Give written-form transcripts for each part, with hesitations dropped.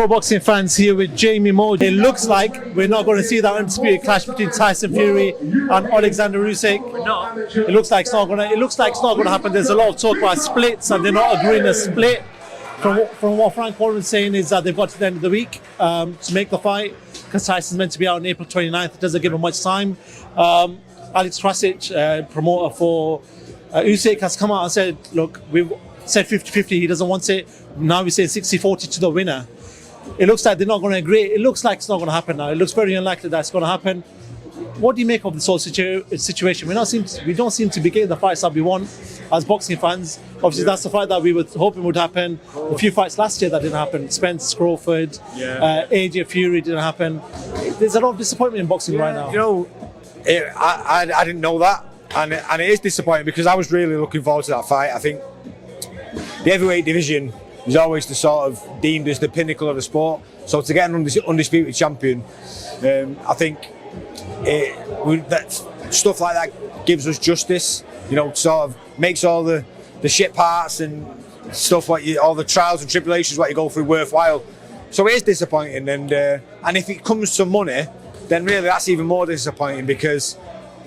Pro Boxing Fans here with Jamie Moe. It looks like we're not going to see that undisputed clash between Tyson Fury and Oleksandr Usyk. We're not. It looks like it's not going to happen. There's a lot of talk about splits, and they're not agreeing a split. From what Frank Warren's saying is that they've got to the end of the week to make the fight, because Tyson's meant to be out on April 29th. It doesn't give him much time. Alex Krasic, promoter for Usyk, has come out and said, look, we've said 50-50, he doesn't want it. Now we say 60-40 to the winner. It looks like they're not going to agree. It looks like it's not going to happen now. It looks very unlikely that it's going to happen. What do you make of this whole situation? We don't seem to be getting the fights that we want as boxing fans. Obviously, that's the fight that we were hoping would happen. A few fights last year that didn't happen. Spence, Crawford, AJ Fury didn't happen. There's a lot of disappointment in boxing right now. You know, I didn't know that, and it is disappointing because I was really looking forward to that fight. I think the heavyweight division is always the sort of deemed as the pinnacle of the sport. So to get an undisputed champion, I think that stuff like that gives us justice. You know, sort of makes all the shit parts and stuff all the trials and tribulations what you go through worthwhile. So it is disappointing, and if it comes to money, then really that's even more disappointing because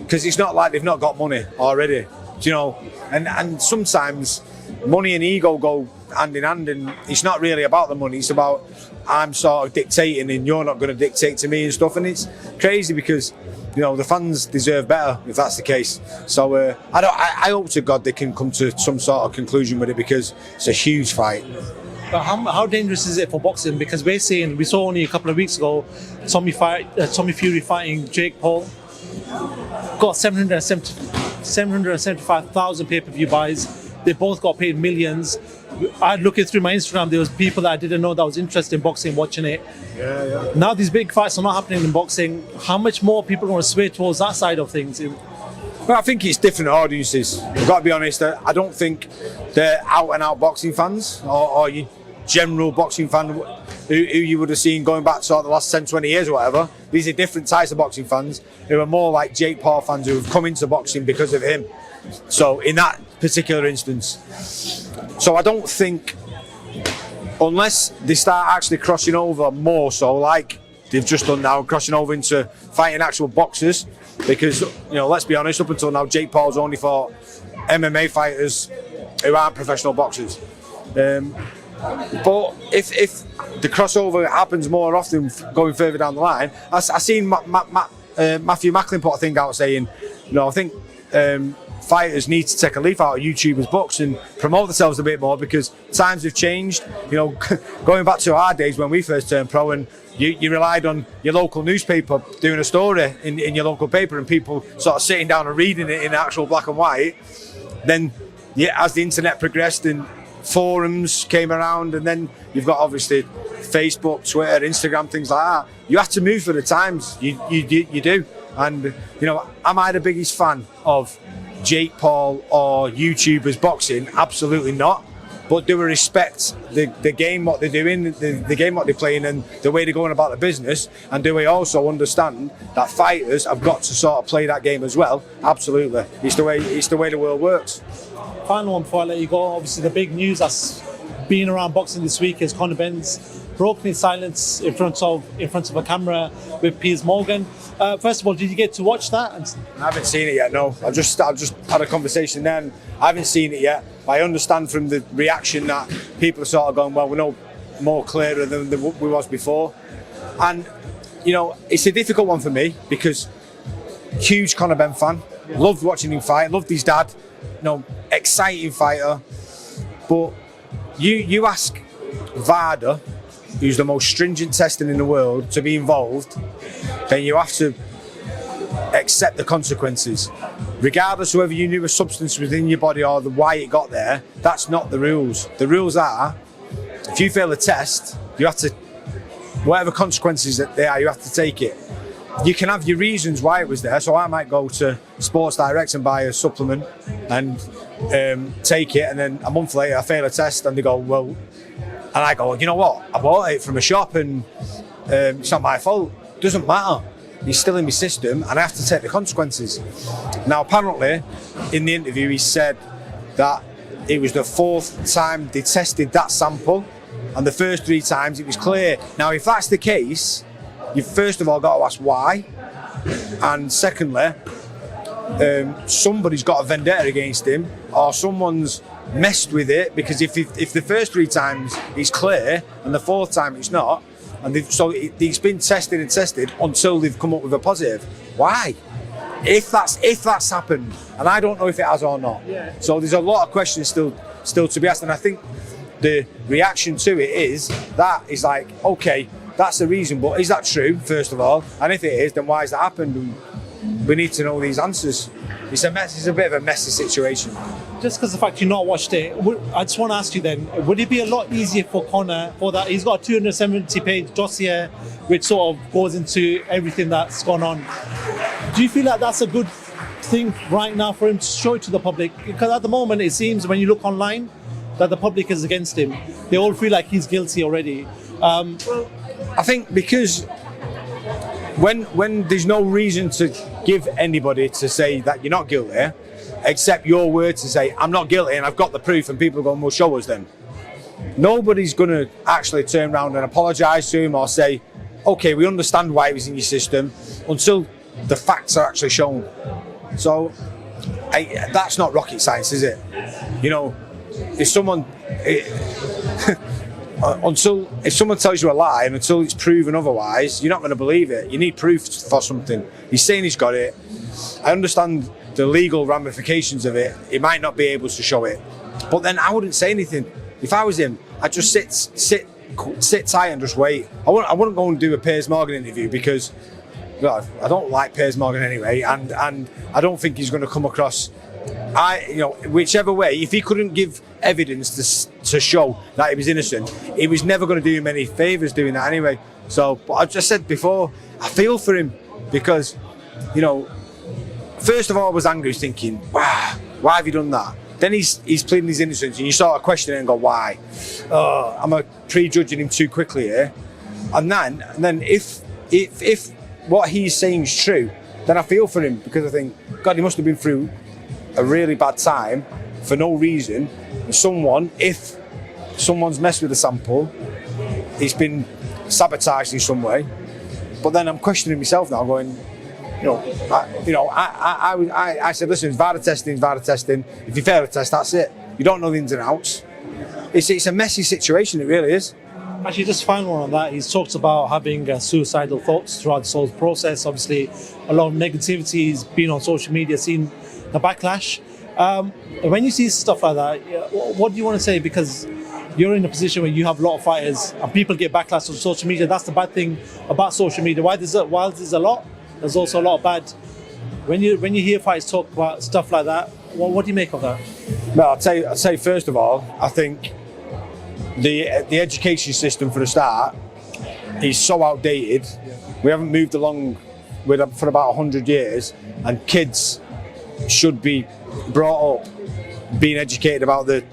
it's not like they've not got money already. You know, and sometimes money and ego go hand in hand, and it's not really about the money. It's about I'm sort of dictating and you're not going to dictate to me and stuff. And it's crazy because, you know, the fans deserve better if that's the case. So I hope to God they can come to some sort of conclusion with it because it's a huge fight. But how dangerous is it for boxing? Because we saw only a couple of weeks ago Tommy Fury fighting Jake Paul. Got 775,000 pay-per-view buys. They both got paid millions. I looking through my Instagram, there was people that I didn't know that was interested in boxing watching it. Yeah. Now these big fights are not happening in boxing. How much more people are going to sway towards that side of things? Well, I think it's different audiences. I've got to be honest, I don't think they're out-and-out boxing fans or your general boxing fan who you would have seen going back to the last 10, 20 years or whatever. These are different types of boxing fans who are more like Jake Paul fans who have come into boxing because of him. So in that particular instance. So I don't think, unless they start actually crossing over more so like they've just done now, crossing over into fighting actual boxers, because, you know, let's be honest, up until now Jake Paul's only fought MMA fighters who aren't professional boxers. But if the crossover happens more often going further down the line, I seen Matthew Macklin put a thing out saying, you know, I think fighters need to take a leaf out of YouTubers' books and promote themselves a bit more because times have changed. You know, going back to our days when we first turned pro and you relied on your local newspaper doing a story in your local paper and people sort of sitting down and reading it in actual black and white. Then, as the internet progressed and forums came around, and then you've got obviously Facebook, Twitter, Instagram, things like that. You have to move for the times. You do. And, you know, am I the biggest fan of Jake Paul or YouTubers boxing? Absolutely not. But do we respect the game, what they're doing, the game, what they're playing, and the way they're going about the business? And do we also understand that fighters have got to sort of play that game as well? Absolutely. It's the way the world works. Final one before I let you go. Obviously, the big news that's been around boxing this week is Conor Benn's broken his silence in front of a camera with Piers Morgan. First of all, did you get to watch that? I haven't seen it yet. No, I've just had a conversation then. I haven't seen it yet. I understand from the reaction that people are sort of going, well, we're no more clearer than we was before. And, you know, it's a difficult one for me because huge Conor Benn fan. Loved watching him fight. Loved his dad. You know, exciting fighter. But you ask VADA, who's the most stringent testing in the world, to be involved, then you have to accept the consequences. Regardless of whether you knew a substance was in your body or why it got there, that's not the rules. The rules are, if you fail a test, you have to, whatever consequences that they are, you have to take it. You can have your reasons why it was there, so I might go to Sports Direct and buy a supplement and take it, and then a month later I fail a test and they go, well, and I go, you know what, I bought it from a shop and it's not my fault. Doesn't matter. He's still in my system and I have to take the consequences. Now, apparently, in the interview, he said that it was the 4th time they tested that sample and the first 3 times it was clear. Now, if that's the case, you've first of all got to ask why, and secondly, somebody's got a vendetta against him, or someone's messed with it, because if the first 3 times it's clear and the 4th time it's not, and it's been tested and tested until they've come up with a positive. Why? If that's happened, and I don't know if it has or not. Yeah. So there's a lot of questions still to be asked, and I think the reaction to it is like, okay, that's the reason, but is that true, first of all? And if it is, then why has that happened? And we need to know these answers. It's a bit of a messy situation. Just because the fact you've not watched it, I just want to ask you then, would it be a lot easier for Conor for that? He's got a 270-page dossier which sort of goes into everything that's gone on. Do you feel like that's a good thing right now for him to show it to the public? Because at the moment it seems when you look online that the public is against him. They all feel like he's guilty already. I think because when there's no reason to give anybody to say that you're not guilty, except your word to say, I'm not guilty and I've got the proof, and people are going, well, show us then. Nobody's going to actually turn around and apologise to him or say, okay, we understand why he was in your system, until the facts are actually shown. So that's not rocket science, is it? You know, if someone tells you a lie and until it's proven otherwise, you're not going to believe it. You need proof for something. He's saying he's got it. I understand the legal ramifications of it. He might not be able to show it, but then I wouldn't say anything. If I was him, I'd just sit tight and just wait. I wouldn't go and do a Piers Morgan interview, because I don't like Piers Morgan anyway, and I don't think he's going to come across. Whichever way, if he couldn't give evidence to show that he was innocent, he was never going to do him any favours doing that anyway. So, but I just said before, I feel for him, because, first of all, I was angry, thinking, wow, why have you done that? Then he's pleading his innocence, and you sort of question it and go, why? Am I prejudging him too quickly here? And then if what he's saying is true, then I feel for him, because I think, God, he must have been through a really bad time for no reason. If someone's messed with the sample, it's been sabotaged in some way. But then I'm questioning myself now, going, I said, listen, it's VADA testing. If you fail the test, that's it. You don't know the ins and outs. It's a messy situation, it really is. Actually, just final one on that. He's talked about having suicidal thoughts throughout this whole process. Obviously, a lot of negativity. He's been on social media, seen the backlash. When you see stuff like that, what do you want to say? Because you're in a position where you have a lot of fighters and people get backlash on social media. That's the bad thing about social media. While there's a lot, there's also a lot of bad. When you hear fighters talk about stuff like that, what do you make of that? Well, I'd say first of all, I think the education system for the start is so outdated. We haven't moved along for about 100 years, and kids should be brought up being educated about the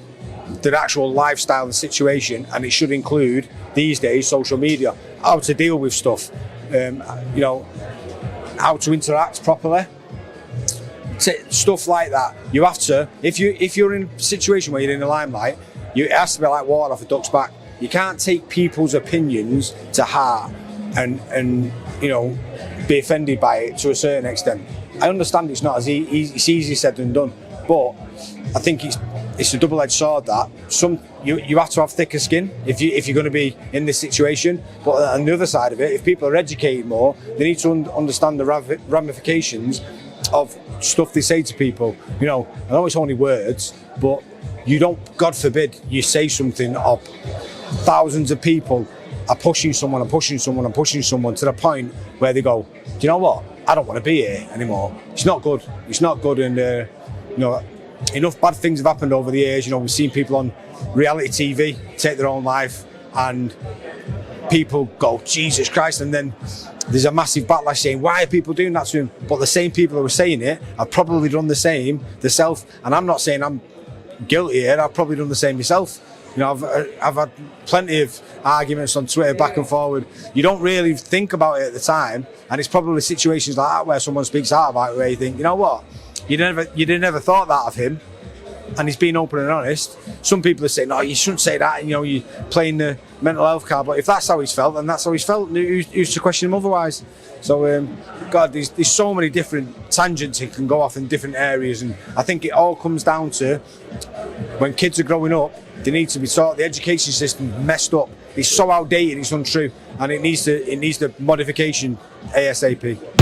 actual lifestyle and situation, and it should include these days social media, how to deal with stuff, how to interact properly, stuff like that. You have to, if you're in a situation where you're in the limelight, it has to be like water off a duck's back. You can't take people's opinions to heart and be offended by it to a certain extent. I understand it's not it's easy said than done, but I think it's a double-edged sword. That you have to have thicker skin if you're going to be in this situation. But on the other side of it, if people are educated more, they need to understand the ramifications of stuff they say to people. I know it's only words, but you don't. God forbid you say something or thousands of people are pushing someone to the point where they go, do you know what? I don't want to be here anymore. It's not good. And enough bad things have happened over the years. We've seen people on reality TV take their own life, and people go, Jesus Christ, and then there's a massive backlash saying, why are people doing that to him? But the same people who are saying it have probably done the same themselves. And I'm not saying I'm guilty here. I've probably done the same myself. I've had plenty of arguments on Twitter back and forward. You don't really think about it at the time, and it's probably situations like that where someone speaks out about it where you think, you know what, you never thought that of him, and he's being open and honest. Some people are saying, no, you shouldn't say that, you're playing the mental health card. But if that's how he's felt, then that's how he's felt. Who's to question him otherwise? So, God, there's so many different tangents he can go off in different areas, and I think it all comes down to when kids are growing up, they need to be taught. The education system messed up. It's so outdated. It's untrue, and it needs the modification ASAP.